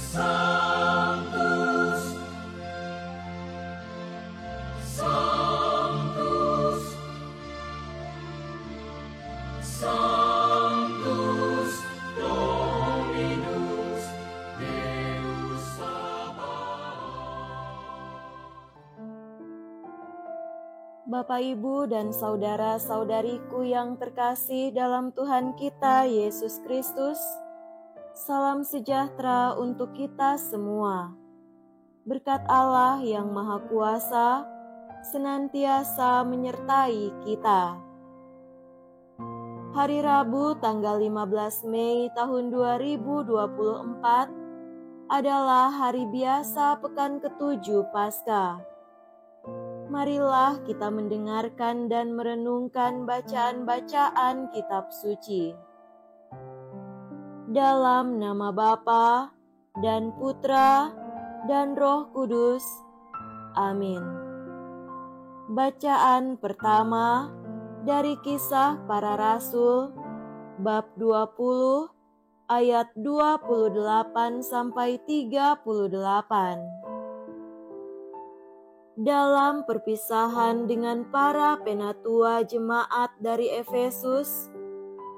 Sanctus, Sanctus, Sanctus Dominus Deus Sabaoth. Bapak, Ibu, dan saudara-saudariku yang terkasih dalam Tuhan kita Yesus Kristus, salam sejahtera untuk kita semua. Berkat Allah yang Maha Kuasa senantiasa menyertai kita. Hari Rabu tanggal 15 Mei tahun 2024 adalah hari biasa pekan ke-7 Paskah. Marilah kita mendengarkan dan merenungkan bacaan-bacaan kitab suci. Dalam nama Bapa dan Putra dan Roh Kudus. Amin. Bacaan pertama dari Kisah Para Rasul bab 20 ayat 28 sampai 38. Dalam perpisahan dengan para penatua jemaat dari Efesus,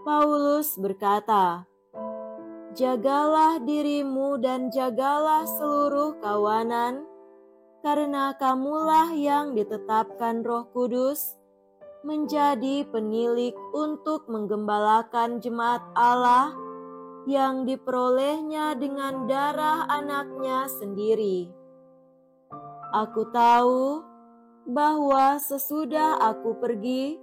Paulus berkata, "Jagalah dirimu dan jagalah seluruh kawanan, karena kamulah yang ditetapkan Roh Kudus menjadi penilik untuk menggembalakan jemaat Allah yang diperolehnya dengan darah anaknya sendiri. Aku tahu bahwa sesudah aku pergi,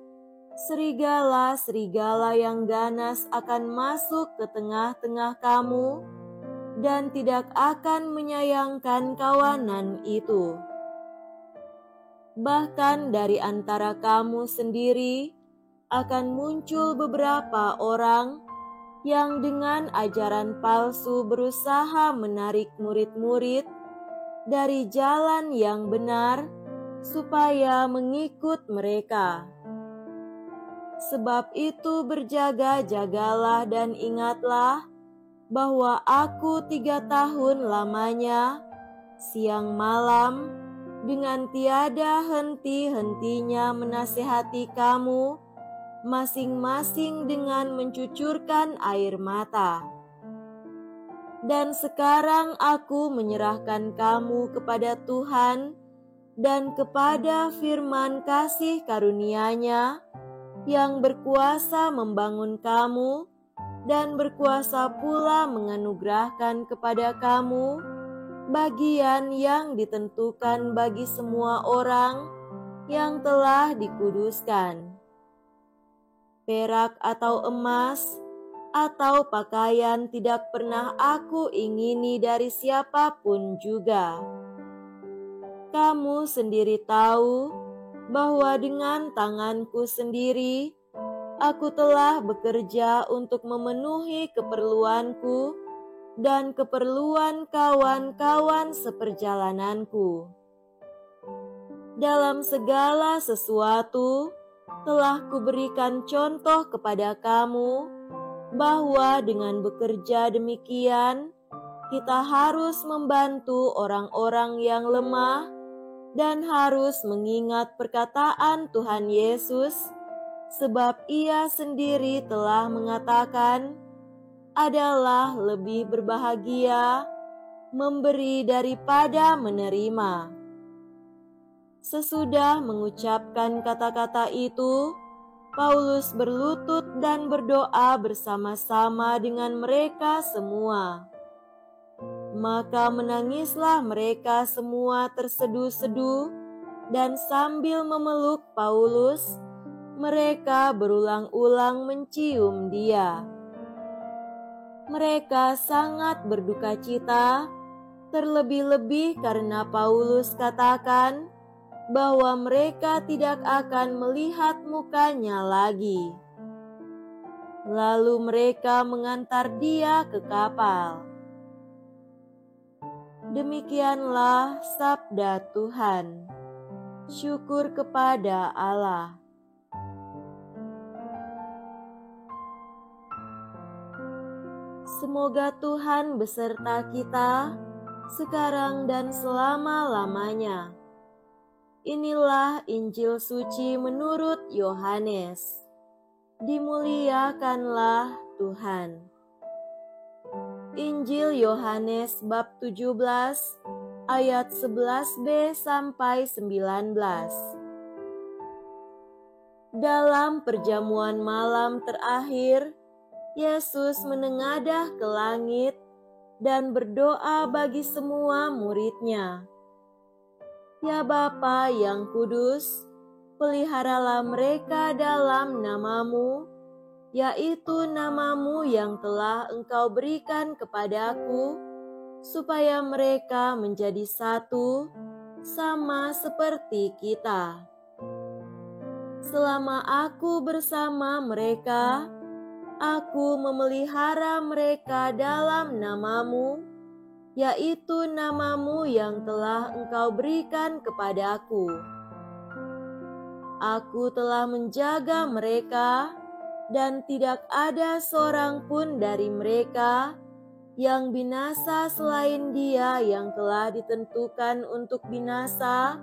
serigala-serigala yang ganas akan masuk ke tengah-tengah kamu dan tidak akan menyayangkan kawanan itu. Bahkan dari antara kamu sendiri akan muncul beberapa orang yang dengan ajaran palsu berusaha menarik murid-murid dari jalan yang benar supaya mengikut mereka. Sebab itu berjaga-jagalah dan ingatlah bahwa aku 3 tahun lamanya, siang malam, dengan tiada henti-hentinya menasihati kamu, masing-masing dengan mencucurkan air mata. Dan sekarang aku menyerahkan kamu kepada Tuhan dan kepada firman kasih karunia-Nya yang berkuasa membangun kamu dan berkuasa pula menganugerahkan kepada kamu bagian yang ditentukan bagi semua orang yang telah dikuduskan. Perak atau emas atau pakaian tidak pernah aku ingini dari siapapun juga. Kamu sendiri tahu bahwa dengan tanganku sendiri, aku telah bekerja untuk memenuhi keperluanku dan keperluan kawan-kawan seperjalananku. Dalam segala sesuatu, telah kuberikan contoh kepada kamu, bahwa dengan bekerja demikian, kita harus membantu orang-orang yang lemah dan harus mengingat perkataan Tuhan Yesus, sebab Ia sendiri telah mengatakan, adalah lebih berbahagia memberi daripada menerima. Sesudah mengucapkan kata-kata itu, Paulus berlutut dan berdoa bersama-sama dengan mereka semua. Maka menangislah mereka semua terseduh-seduh, dan sambil memeluk Paulus, mereka berulang-ulang mencium dia. Mereka sangat berduka cita, terlebih-lebih karena Paulus katakan bahwa mereka tidak akan melihat mukanya lagi. Lalu mereka mengantar dia ke kapal. Demikianlah sabda Tuhan. Syukur kepada Allah. Semoga Tuhan beserta kita, sekarang dan selama-lamanya. Inilah Injil suci menurut Yohanes. Dimuliakanlah Tuhan. Injil Yohanes bab 17 ayat 11b sampai 19. Dalam perjamuan malam terakhir, Yesus menengadah ke langit dan berdoa bagi semua murid-Nya. Ya Bapa yang kudus, peliharalah mereka dalam nama-Mu, yaitu nama-Mu yang telah Engkau berikan kepadaku, supaya mereka menjadi satu, sama seperti kita. Selama aku bersama mereka, aku memelihara mereka dalam nama-Mu, yaitu nama-Mu yang telah Engkau berikan kepadaku. Aku telah menjaga mereka, dan tidak ada seorang pun dari mereka yang binasa selain dia yang telah ditentukan untuk binasa,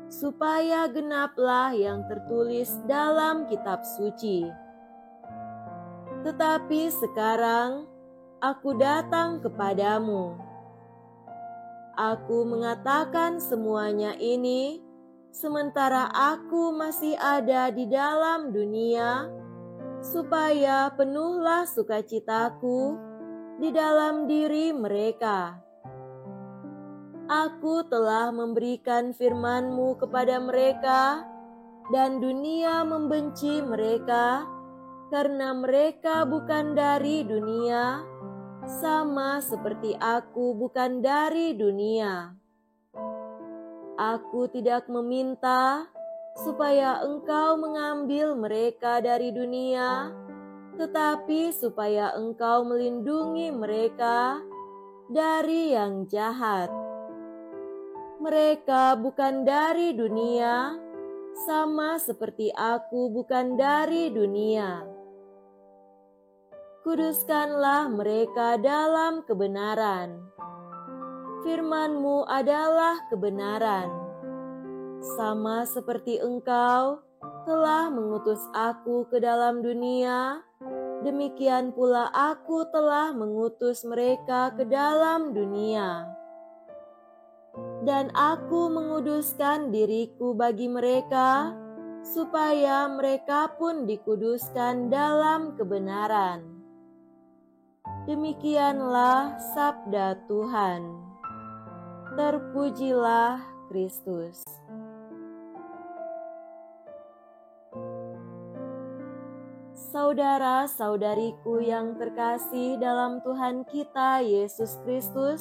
supaya genaplah yang tertulis dalam kitab suci. Tetapi sekarang aku datang kepadamu. Aku mengatakan semuanya ini sementara aku masih ada di dalam dunia, supaya penuhlah sukacitaku di dalam diri mereka. Aku telah memberikan firman-Mu kepada mereka, dan dunia membenci mereka, karena mereka bukan dari dunia, sama seperti aku bukan dari dunia. Aku tidak meminta supaya Engkau mengambil mereka dari dunia, tetapi supaya Engkau melindungi mereka dari yang jahat. Mereka bukan dari dunia, sama seperti aku bukan dari dunia. Kuduskanlah mereka dalam kebenaran. Firman-Mu adalah kebenaran. Sama seperti Engkau telah mengutus aku ke dalam dunia, demikian pula aku telah mengutus mereka ke dalam dunia. Dan aku menguduskan diriku bagi mereka, supaya mereka pun dikuduskan dalam kebenaran. Demikianlah sabda Tuhan. Terpujilah Kristus. Saudara-saudariku yang terkasih dalam Tuhan kita Yesus Kristus,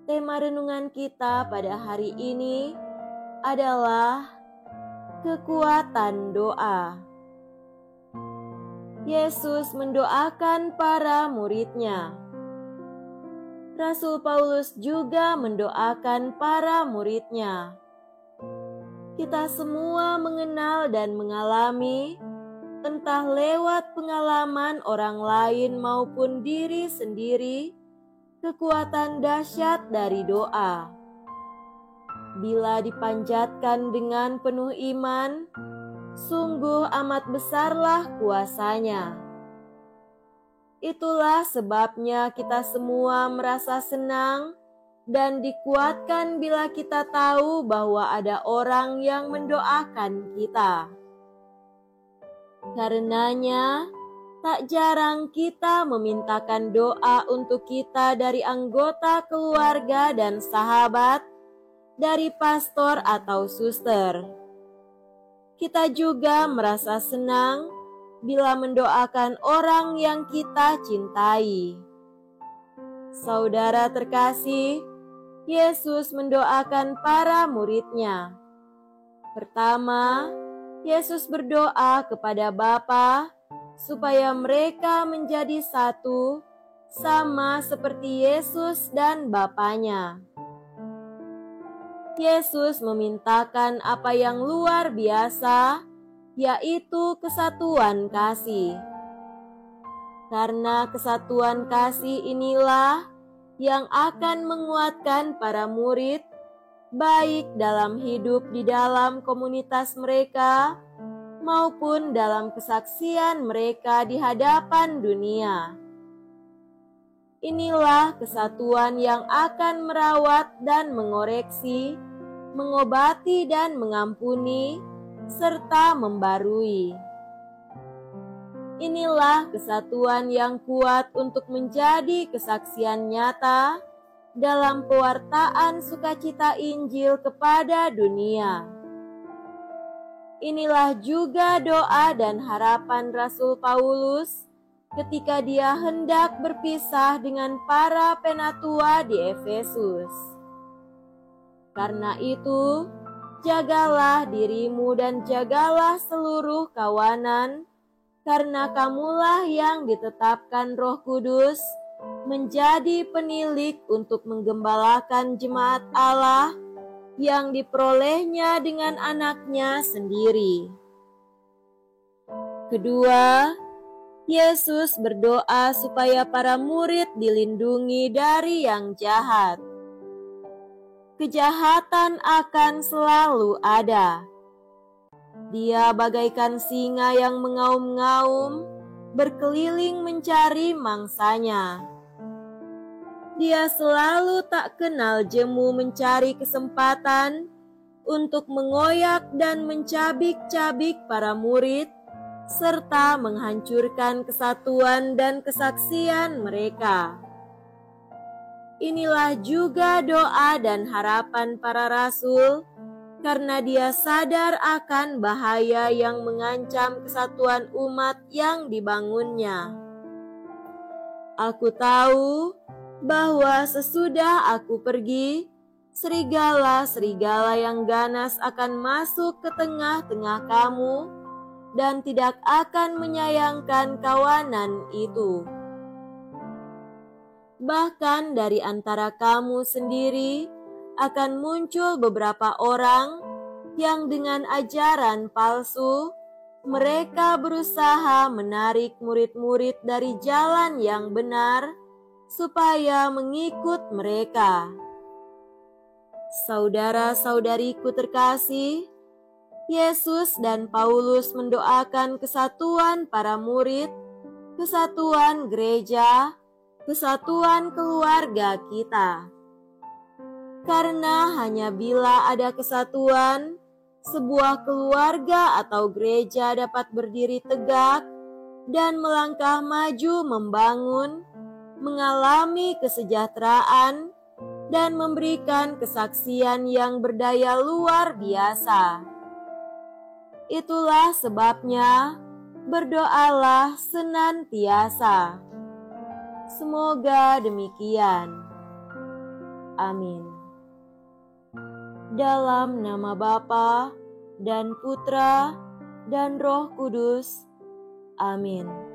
tema renungan kita pada hari ini adalah kekuatan doa. Yesus mendoakan para murid-Nya. Rasul Paulus juga mendoakan para murid-Nya. Kita semua mengenal dan mengalami, entah lewat pengalaman orang lain maupun diri sendiri, kekuatan dahsyat dari doa. Bila dipanjatkan dengan penuh iman, sungguh amat besarlah kuasanya. Itulah sebabnya kita semua merasa senang dan dikuatkan bila kita tahu bahwa ada orang yang mendoakan kita. Karenanya, tak jarang kita memintakan doa untuk kita dari anggota keluarga dan sahabat, dari pastor atau suster. Kita juga merasa senang bila mendoakan orang yang kita cintai. Saudara terkasih, Yesus mendoakan para murid-Nya. Pertama, Yesus berdoa kepada Bapa supaya mereka menjadi satu, sama seperti Yesus dan Bapanya. Yesus memintakan apa yang luar biasa, yaitu kesatuan kasih. Karena kesatuan kasih inilah yang akan menguatkan para murid, baik dalam hidup di dalam komunitas mereka, maupun dalam kesaksian mereka di hadapan dunia. Inilah kesatuan yang akan merawat dan mengoreksi, mengobati dan mengampuni, serta membarui. Inilah kesatuan yang kuat untuk menjadi kesaksian nyata dalam pewartaan sukacita Injil kepada dunia. Inilah juga doa dan harapan Rasul Paulus ketika dia hendak berpisah dengan para penatua di Efesus. Karena itu, jagalah dirimu dan jagalah seluruh kawanan, karena kamulah yang ditetapkan Roh Kudus menjadi penilik untuk menggembalakan jemaat Allah yang diperolehnya dengan anaknya sendiri. Kedua, Yesus berdoa supaya para murid dilindungi dari yang jahat. Kejahatan akan selalu ada. Dia bagaikan singa yang mengaum-ngaum, berkeliling mencari mangsanya. Dia selalu tak kenal jemu mencari kesempatan untuk mengoyak dan mencabik-cabik para murid, serta menghancurkan kesatuan dan kesaksian mereka. Inilah juga doa dan harapan para rasul, karena dia sadar akan bahaya yang mengancam kesatuan umat yang dibangunnya. Aku tahu bahwa sesudah aku pergi, serigala-serigala yang ganas akan masuk ke tengah-tengah kamu dan tidak akan menyayangkan kawanan itu. Bahkan dari antara kamu sendiri akan muncul beberapa orang yang dengan ajaran palsu, mereka berusaha menarik murid-murid dari jalan yang benar supaya mengikut mereka. Saudara-saudariku terkasih, Yesus dan Paulus mendoakan kesatuan para murid, kesatuan gereja, kesatuan keluarga kita. Karena hanya bila ada kesatuan, sebuah keluarga atau gereja dapat berdiri tegak dan melangkah maju membangun, mengalami kesejahteraan, dan memberikan kesaksian yang berdaya luar biasa. Itulah sebabnya berdoalah senantiasa. Semoga demikian. Amin. Dalam nama Bapa dan Putra dan Roh Kudus. Amin.